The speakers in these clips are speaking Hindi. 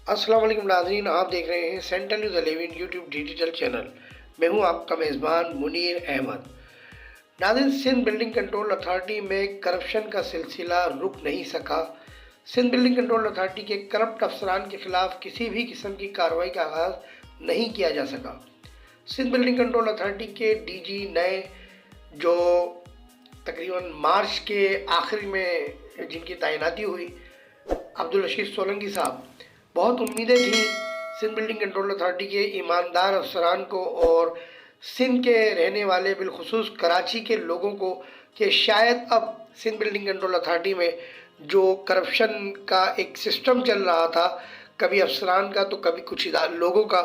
अस्सलाम वालेकुम नाज़रीन, आप देख रहे हैं central news 11 YouTube digital channel. मैं हूं आपका मेज़बान मुनीर अहमद। नाज़रीन, सिंध बिल्डिंग कंट्रोल अथॉरिटी में करप्शन का सिलसिला रुक नहीं सका। सिंध बिल्डिंग कंट्रोल अथॉरिटी के करप्ट अफसरान के खिलाफ किसी भी किस्म की कार्रवाई का आगाज़ नहीं किया जा सका। सिंध बिल्डिंग कंट्रोल अथॉरिटी के डीजी नए, जो तकरीबन मार्च के आखिर में जिनकी तैनाती हुई, अब्दुल रशीद सोलंकी साहब, बहुत उम्मीदें थीं सिंध बिल्डिंग कंट्रोल अथॉरिटी के ईमानदार अफसरान को और सिंध के रहने वाले बिलखुसूस कराची के लोगों को कि शायद अब सिंध बिल्डिंग कंट्रोल अथॉरिटी में जो करप्शन का एक सिस्टम चल रहा था, कभी अफसरान का तो कभी कुछ लोगों का,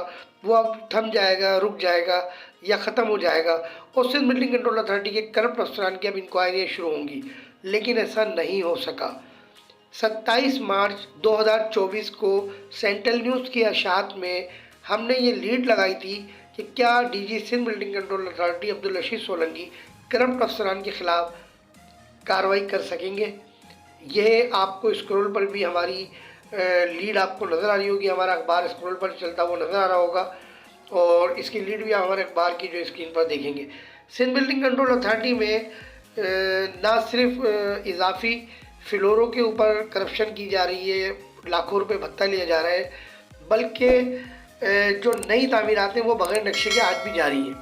वो अब थम जाएगा, रुक जाएगा या ख़त्म हो जाएगा और सिंध बिल्डिंग कंट्रोल अथॉरिटी के करप्ट अफसरान की अब इंक्वायरियाँ शुरू होंगी। लेकिन ऐसा नहीं हो सका। 27 मार्च 2024 को सेंट्रल न्यूज़ की अशात में हमने ये लीड लगाई थी कि क्या DG Sindh building control authority Abdul Rashid Solanki corrupt अफसरान के खिलाफ कार्रवाई कर सकेंगे। यह आपको स्क्रॉल पर भी हमारी लीड आपको नज़र आ रही होगी, हमारा अखबार स्क्रॉल पर चलता हुआ नज़र आ रहा होगा और इसकी लीड भी हमारे अखबार की जो स्क्रीन पर देखेंगे। सिंध बिल्डिंग कंट्रोल अथॉरिटी में ना सिर्फ इजाफी फ्लोरों के ऊपर करप्शन की जा रही है, लाखों रुपए भत्ता लिया जा रहा है, बल्कि जो नई तामीरात हैं वो बग़ैर नक्शे के आज भी जारी हैं।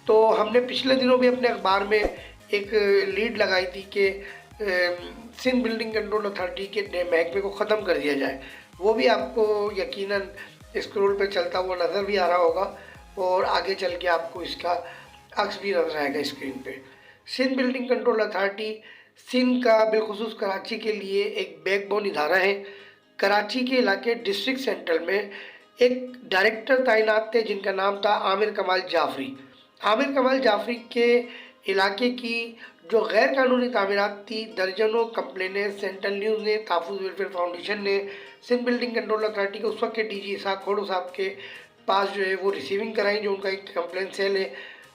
तो हमने पिछले दिनों भी अपने अखबार में एक लीड लगाई थी कि सिंध बिल्डिंग कंट्रोल अथॉरिटी के महकमे को ख़त्म कर दिया जाए। वो भी आपको यकीनन स्क्रॉल पे चलता हुआ नज़र भी आ रहा होगा और आगे चल के आपको इसका अक्स भी नज़र आएगा स्क्रीन पे। Sindh building control authority Sindh का बिलखुसूस कराची के लिए एक बैकबोन इदारा है। कराची के इलाके डिस्ट्रिक्ट सेंटर में एक डायरेक्टर तैनात थे जिनका नाम था आमिर कमाल जाफरी। आमिर कमाल जाफरी के इलाके की जो गैर कानूनी तामीरात थी, दर्जनों कंप्लेनें सेंट्रल न्यूज़ ने, तहफ़्फ़ुज़ वेलफेयर फाउंडेशन ने सिंध बिल्डिंग कंट्रोल अथॉरिटी के उस वक्त के डीजी इसाक खोड़ो साहब के पास जो है वो रिसीविंग कराई, जो उनका एक कंप्लेन सेल है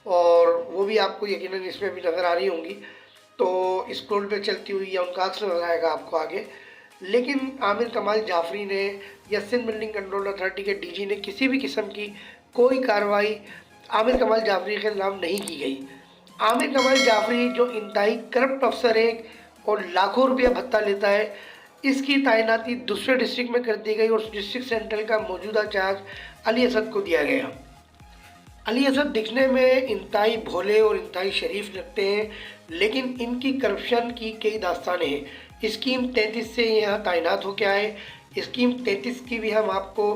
और वो भी आपको यकीनन इसमें भी नज़र आ रही होंगी। तो स्क्रॉल पे चलती हुई या उनका अक्स नज़र आएगा आपको आगे। लेकिन आमिर कमाल जाफरी ने या सिंध बिल्डिंग कंट्रोल अथॉरिटी के डीजी ने किसी भी किस्म की कोई कार्रवाई आमिर कमाल जाफरी के खिलाफ नहीं की गई। आमिर कमाल जाफरी जो इंतहाई करप्ट अफसर है और लाखों रुपया भत्ता लेता है, इसकी तैनाती दूसरे डिस्ट्रिक्ट में कर दी गई और डिस्ट्रिक्ट सेंट्रल का मौजूदा चार्ज अली असद को दिया गया। अली असद दिखने में इंतहाई भोले और इंतहाई शरीफ लगते हैं, लेकिन इनकी करप्शन की कई दास्तानें हैं। स्कीम 33 से यहाँ तैनात हो के आए। स्कीम 33 की भी हम आपको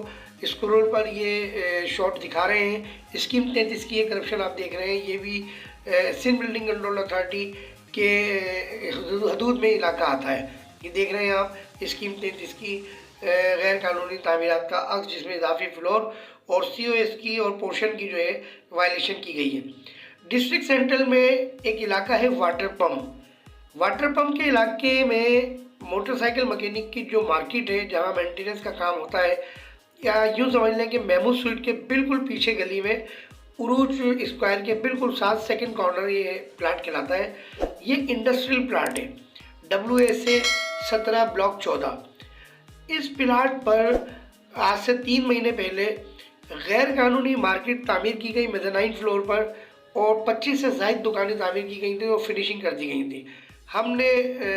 स्क्रोल पर ये शॉट दिखा रहे हैं। स्कीम 33 की ये करप्शन आप देख रहे हैं, ये भी सिंध बिल्डिंग कंट्रोल अथॉरिटी के हदूद में इलाका आता है। ये देख रहे हैं आप स्कीम 33 की गैर कानूनी तामीरात का अक्स, जिसमें इजाफी फ्लोर और COS की और पोर्शन की जो है वायलेशन की गई है। डिस्ट्रिक्ट सेंट्रल में एक इलाका है वाटर पम्प। वाटर पम्प के इलाके में मोटरसाइकिल मैकेनिक की जो मार्केट है, जहां मेंटेनेंस का काम होता है, या यूँ समझ लें कि महमूद स्वीट के बिल्कुल पीछे गली में उरूज स्क्वायर के बिल्कुल साथ सेकंड कॉर्नर ये प्लांट कहलाता है। ये इंडस्ट्रियल प्लांट है, WSA 17 ब्लॉक 14। इस प्लांट पर आज से 3 महीने पहले गैर कानूनी मार्केट तामीर की गई मेज़ानाइन फ्लोर पर और 25 से ज़ायद दुकानें तामीर की गई थी और फिनिशिंग कर दी गई थी। हमने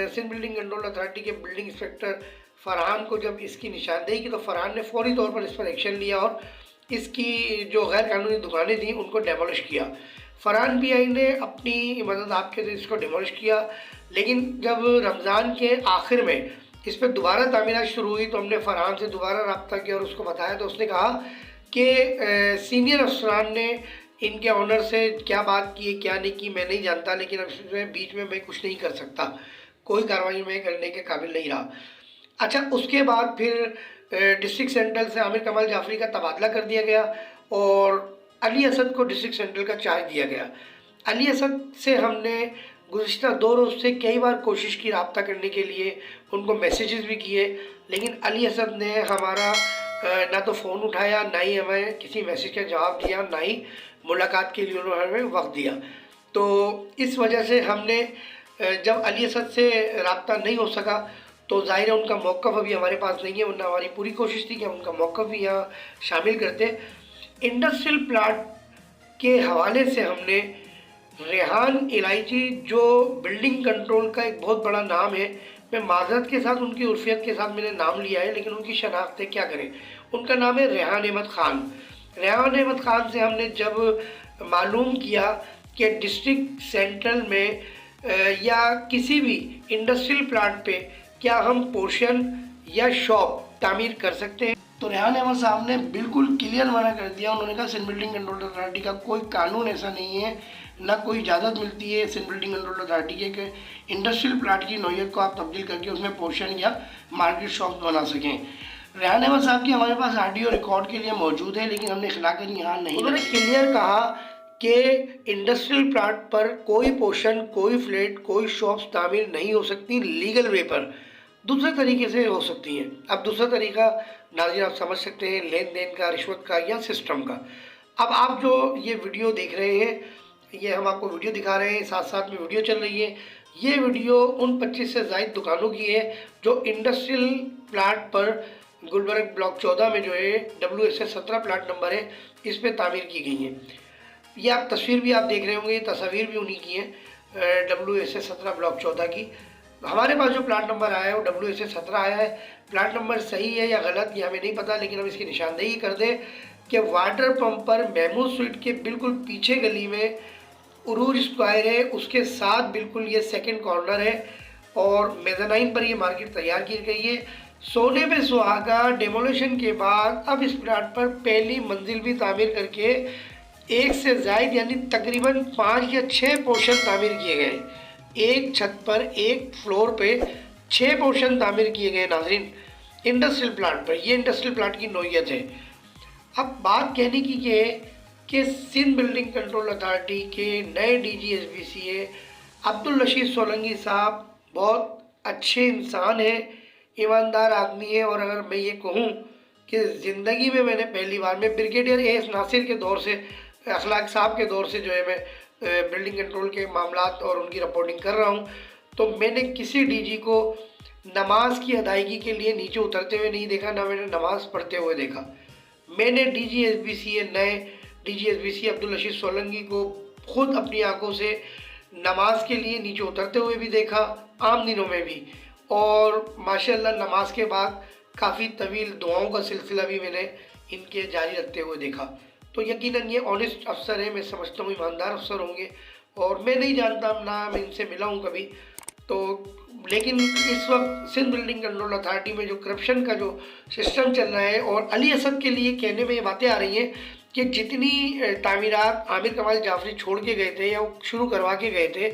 सिंध बिल्डिंग कंट्रोल अथॉरिटी के बिल्डिंग इंस्पेक्टर फरहान को जब इसकी निशानदेही की तो फरहान ने फौरी तौर पर इस पर एक्शन लिया और इसकी जो गैर कानूनी दुकानें थी उनको डेमोलिश किया। फरहान PI ने अपनी मदद आपके इसको डेमोलिश किया। लेकिन जब रमज़ान के आखिर में इस पर दोबारा तामीरात शुरू हुई तो हमने फरहान से दोबारा रब्ता किया और उसको बताया, तो उसने कहा कि सीनियर अफसरान ने इनके ऑनर से क्या बात की है क्या नहीं की मैं नहीं जानता, लेकिन अब इसमें बीच में मैं कुछ नहीं कर सकता, कोई कार्रवाई मैं करने के काबिल नहीं रहा। अच्छा, उसके बाद फिर डिस्ट्रिक्ट सेंट्रल से आमिर कमाल जाफरी का तबादला कर दिया गया और अली असद को डिस्ट्रिक्ट सेंट्रल का चार्ज दिया गया। अली असद से हमने गुज़िश्ता 2 रोज़ से कई बार कोशिश की रब्ता करने के लिए, उनको मैसेजेस भी किए, लेकिन अली असद ने हमारा ना तो फ़ोन उठाया, ना ही हमें किसी मैसेज का जवाब दिया, ना ही मुलाकात के लिए उन्होंने हमें वक्त दिया। तो इस वजह से हमने जब अली असद से रब्ता नहीं हो सका तो ज़ाहिर है उनका मौक़िफ़ अभी हमारे पास नहीं है, वरना हमारी पूरी कोशिश थी कि हम उनका मौक़िफ़ भी यहाँ शामिल करते। इंडस्ट्रियल प्लाट के हवाले से हमने रेहान इलायची, जो बिल्डिंग कंट्रोल का एक बहुत बड़ा नाम है, मैं माज़रत के साथ उनकी उर्फियत के साथ मैंने नाम लिया है, लेकिन उनकी शनाख्त है क्या करें। उनका नाम है रेहान अहमद ख़ान। रेहान अहमद ख़ान से हमने जब मालूम किया कि डिस्ट्रिक्ट सेंट्रल में या किसी भी इंडस्ट्रियल प्लांट पे क्या हम पोर्शन या शॉप तामीर कर सकते हैं, तो रेहान अहमद साहब ने बिल्कुल क्लियर मना कर दिया। उन्होंने कहा सिंध बिल्डिंग कंट्रोल अथॉरिटी का कोई कानून ऐसा नहीं है, ना कोई इजाज़त मिलती है सिंध बिल्डिंग कंट्रोल अथॉरिटी के कि इंडस्ट्रियल प्लाट की नौयत को आप तब्दील करके उसमें पोर्शन या मार्केट शॉप बना सकें। रेहान अहमद साहब की हमारे पास ऑडियो रिकॉर्ड के लिए मौजूद है, लेकिन हमने खिलाकर यहाँ नहीं। उन्होंने क्लियर कहा कि इंडस्ट्रियल प्लाट पर कोई पोर्शन, कोई फ्लैट, कोई शॉप्स तामीर नहीं हो सकती लीगल वे पर, दूसरे तरीके से हो सकती हैं। अब दूसरा तरीका नाज़रीन आप समझ सकते हैं, लेन देन का, रिश्वत का या सिस्टम का। अब आप जो ये वीडियो देख रहे हैं, ये हम आपको वीडियो दिखा रहे हैं, साथ साथ में वीडियो चल रही है। ये वीडियो उन 25 से ज़ायद दुकानों की है जो इंडस्ट्रियल प्लाट पर गुलबर्ग ब्लॉक 14 में जो है WSA 17 प्लाट नंबर है, इस पर तामीर की गई है। ये आप तस्वीर भी आप देख रहे होंगे, तस्वीर भी उन्हीं की है WSA 17 ब्लॉक 14 की। हमारे पास जो प्लाट नंबर आया है वो WSA 17 आया है। प्लाट नंबर सही है या गलत ये हमें नहीं पता, लेकिन हम इसकी निशानदेही कर दें कि वाटर पंप पर महमूद स्वीट के बिल्कुल पीछे गली में उरूज स्क्वायर है, उसके साथ बिल्कुल ये सेकंड कॉर्नर है और मेज़ानाइन पर ये मार्केट तैयार की गई है। सोने पे सुहागा डेमोलेशन के बाद अब इस प्लाट पर पहली मंजिल भी तामीर करके एक से ज़ायद यानी तकरीबन 5 या 6 पोर्शन तामीर किए गए। एक छत पर, एक फ्लोर पे 6 पोर्शन तामीर किए गए नाज़रीन इंडस्ट्रियल प्लांट पर। ये इंडस्ट्रियल प्लांट की नौयत है। अब बात कहने की ये है कि सिंध बिल्डिंग कंट्रोल अथॉरिटी के नए DG SBCA अब्दुल रशीद सोलंकी साहब बहुत अच्छे इंसान हैं, ईमानदार आदमी है। और अगर मैं ये कहूँ कि ज़िंदगी में मैंने पहली बार, मैं ब्रिगेडियर AS नासिर के दौर से, अखलाक साहब के दौर से जो है मैं बिल्डिंग कंट्रोल के मामलात और उनकी रिपोर्टिंग कर रहा हूँ, तो मैंने किसी DG को नमाज की अदायगी के लिए नीचे उतरते हुए नहीं देखा, ना मैंने नमाज़ पढ़ते हुए देखा। मैंने DG SBCA नए DG SBCA अब्दुल रशीद सोलंकी को खुद अपनी आंखों से नमाज के लिए नीचे उतरते हुए भी देखा, आम दिनों में भी, और माशाल्लाह नमाज के बाद काफ़ी तवील दुआओं का सिलसिला भी मैंने इनके जारी रखते हुए देखा। तो यकीनन ये ऑनेस्ट अफसर है, मैं समझता हूँ ईमानदार अफसर होंगे, और मैं नहीं जानता, ना मैं इनसे मिला हूँ कभी तो। लेकिन इस वक्त सिंध बिल्डिंग कंट्रोल अथॉरिटी में जो करप्शन का जो सिस्टम चल रहा है, और अली असद के लिए कहने में ये बातें आ रही हैं कि जितनी तामीरात आमिर कमाल जाफरी छोड़ के गए थे या वो शुरू करवा के गए थे,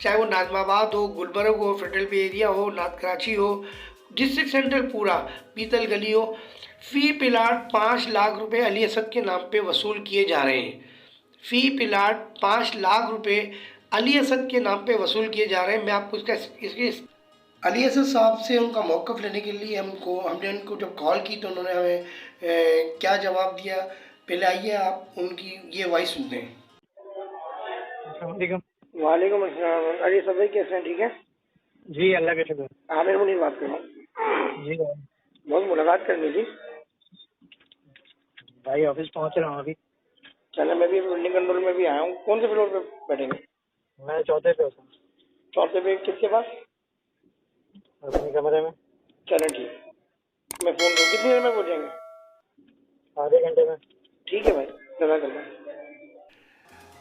चाहे वो नाजमाबाद हो, गुलबर्ग हो, फेडरल पे एरिया हो, नाथ कराची हो, डिस्ट्रिक्ट सेंट्रल पूरा, पीतल गली हो, फ़ी प्लाट 5 लाख रुपए अली असद के नाम पे वसूल किए जा रहे हैं। फ़ी प्लाट 5 लाख रुपए अली असद के नाम पे वसूल किए जा रहे हैं। मैं आपको इसके अली असद साहब से उनका मौक़िफ़ लेने के लिए हमने उनको जब कॉल की तो उन्होंने हमें क्या जवाब दिया, पहले आइए आप उनकी ये वॉइस सुनते हैं। वालेकुम अस्सलाम। अली सब भाई कैसे हैं? ठीक है जी, अल्लाह के शुक्र। आमिर मुनीर बात कर रहा हूँ जी बहुत मुलाकात करनी थी भाई, ऑफिस पहुंच रहा हूँ अभी। चलो मैं भी बिल्डिंग कंट्रोल में भी आया हूँ। कौन से फ्लोर पे बैठेंगे? मैं चौथे पे हूँ, चौथे पे किसके पास? अपने कमरे में। चलो ठीक, मैं फ़ोन करूँ। कितनी देर में पहुँचेंगे? आधे घंटे में। ठीक है भाई, जज़ाकल्लाह।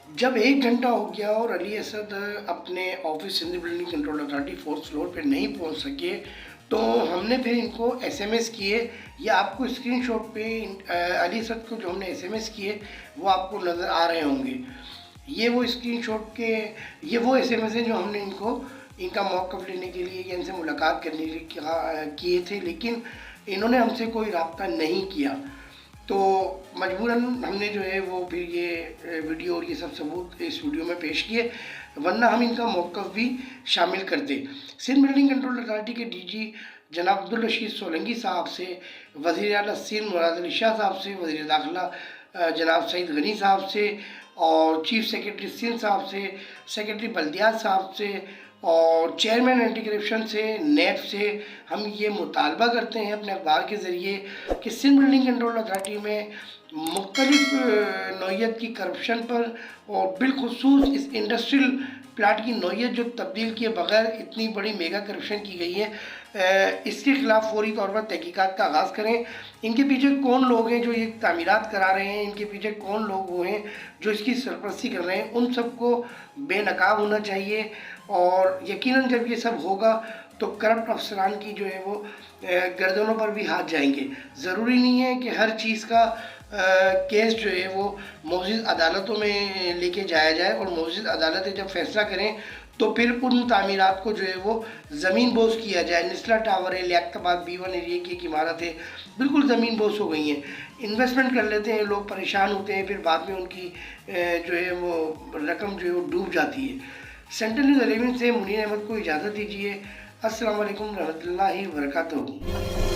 जब 1 घंटा हो गया और अली असद अपने office Sindh building control authority 4th floor पे नहीं पहुंच सके, तो हमने फिर इनको SMS किए। या आपको स्क्रीनशॉट पे अली असद को जो हमने SMS किए वो आपको नज़र आ रहे होंगे। ये वो स्क्रीनशॉट के ये वो SMS हैं जो हमने इनका मौक़िफ़ लेने के लिए या इनसे मुलाकात करने के लिए किए थे, लेकिन इन्होंने हमसे कोई रब्ता नहीं किया। तो मजबूरन हमने जो है वो फिर ये वीडियो और ये सब सबूत इस वीडियो में पेश किए, वरना हम इनका मौक़िफ़ भी शामिल करते। सिंध बिल्डिंग कंट्रोल अथॉरिटी के DG जनाब अब्दुल रशीद सोलंकी साहब से, वज़ीर आला सिंध मुराद अली शाह साहब से, वज़ीर दाखिला जनाब सईद गनी साहब से, और चीफ सेक्रेटरी सिंध साहब से, सेक्रेटरी बल्दियात साहब से और चेयरमैन एंटी करप्शन से, नेब से हम ये मुतालबा करते हैं अपने अखबार के ज़रिए कि सिंध बिल्डिंग कंट्रोल अथॉरिटी में मुख्तलिफ नौइयत की करप्शन पर और बिलखुसूस इस इंडस्ट्रियल प्लाट की नौइयत जो तब्दील किए बगैर इतनी बड़ी मेगा करप्शन की गई है, इसके ख़िलाफ़ फौरी तौर पर तहकीकात का आगाज़ करें। इनके पीछे कौन लोग हैं जो ये तामीरात करा रहे हैं, इनके पीछे कौन लोग वो हैं जो इसकी सरपरस्ती कर रहे हैं, उन सबको बेनकाब होना चाहिए। और यकीनन जब ये सब होगा तो करप्ट अफसरान की जो है वो गर्दनों पर भी हाथ जाएंगे। ज़रूरी नहीं है कि हर चीज़ का केस जो है वो मौजूद अदालतों में लेके जाया जाए और मौजूद अदालतें जब फैसला करें तो फिर उन तामीरात को जो है वो ज़मीन बोझ किया जाए। निस्ला टावर है, लियाकताबाद B1 एरिया की एक इमारत है, बिल्कुल ज़मीन बोझ हो गई हैं। इन्वेस्टमेंट कर लेते हैं लोग, परेशान होते हैं, फिर बाद में उनकी जो है वो रकम जो है वो डूब जाती है। सेंट्रल न्यूज़ 11 से मुनीर अहमद को इजाज़त दीजिए। अस्सलाम वालेकुम रहमतुल्लाहि व बरकातहू।